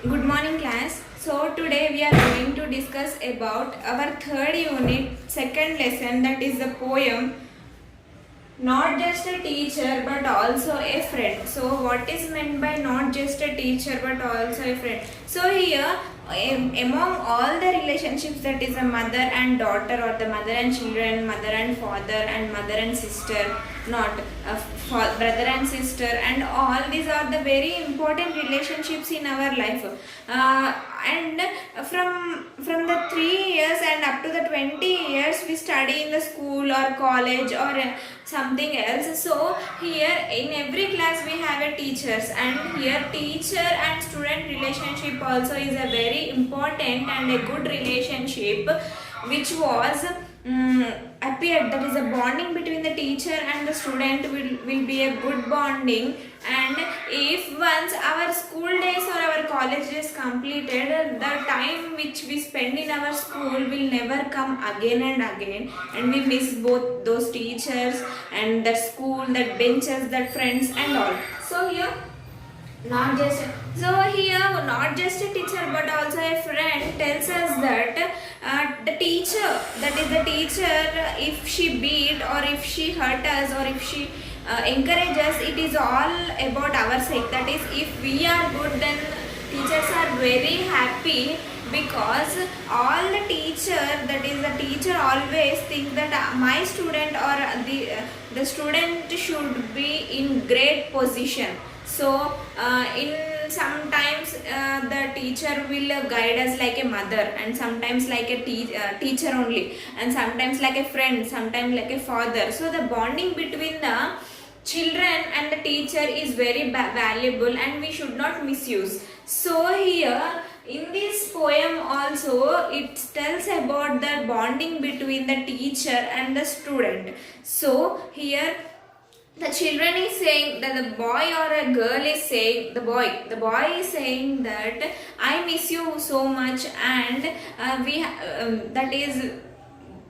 Good morning class. So today we are going to discuss about our third unit, second lesson, that is the poem Not Just a Teacher but Also a Friend. So what is meant by not just a teacher but also a friend? So here among all the relationships, that is a mother and daughter or the mother and children, mother and father and mother and sister, not brother and sister, and all these are the very important relationships in our life. And from the 3 years and up to the 20 years we study in the school or college or something else. So here in every class we have a teachers, and here teacher and student relationship also is a very important and a good relationship which was appeared, that is a bonding between the teacher and the student will be a good bonding. And if once our school days or our college days completed, the time which we spend in our school will never come again and again, and we miss both those teachers and that school, that benches, that friends and all. So here not just not just a teacher but also a friend tells us that the teacher, that is the teacher, if she beat or if she hurt us or if she encourage us, it is all about our sake. That is, if we are good, then teachers are very happy, because all the teacher, that is the teacher, always think that my student or the student should be in great position. So in sometimes the teacher will guide us like a mother, and sometimes like a teacher only, and sometimes like a friend, sometimes like a father. So the bonding between the children and the teacher is very valuable, and we should not misuse. So here in this poem also it tells about the bonding between the teacher and the student. So here the children is saying that the boy or a girl is saying, the boy is saying that I miss you so much, and that is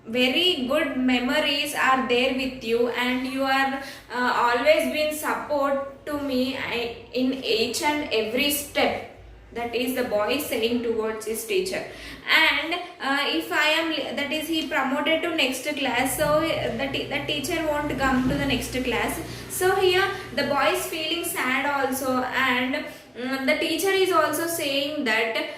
very good memories are there with you, and you are always been support to me in each and every step. That is the boy saying towards his teacher. And if I am, that is, he promoted to next class, so the teacher won't come to the next class. So here the boy is feeling sad also, and the teacher is also saying that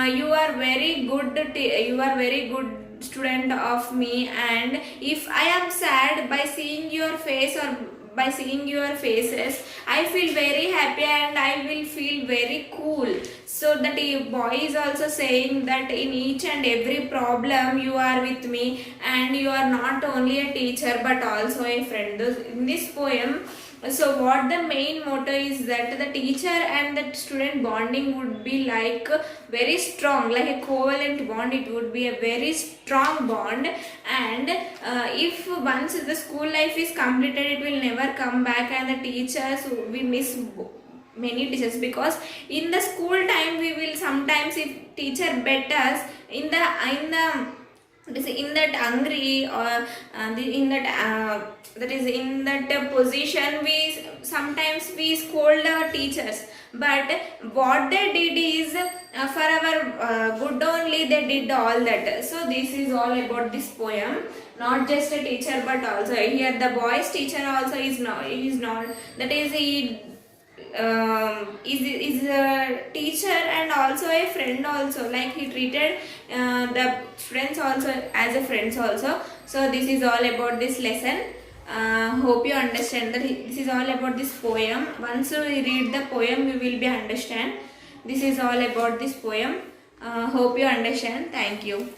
you are very good, you are very good student of me, and if I am sad, by seeing your face or by seeing your faces, I feel very happy and I will feel very cool. So that boy is also saying that in each and every problem you are with me, and you are not only a teacher but also a friend. In this poem, so what the main motto is that the teacher and the student bonding would be like very strong, like a covalent bond. It would be a very strong bond, and if once the school life is completed, it will never come back, and the teachers, we miss many teachers, because in the school time we will sometimes, if teacher bet us in that angry or in that that is in that position, we sometimes we scold our teachers, but what they did is for our good only, they did all that. So this is all about this poem, not just a teacher but also. Here the boy's teacher also is not, that is, he is a teacher and also a friend also, like he treated the friends also as a friends also. So this is all about this lesson. Hope you understand that this is all about this poem. Once we read the poem, we will be understand. This is all about this poem. Hope you understand. Thank you.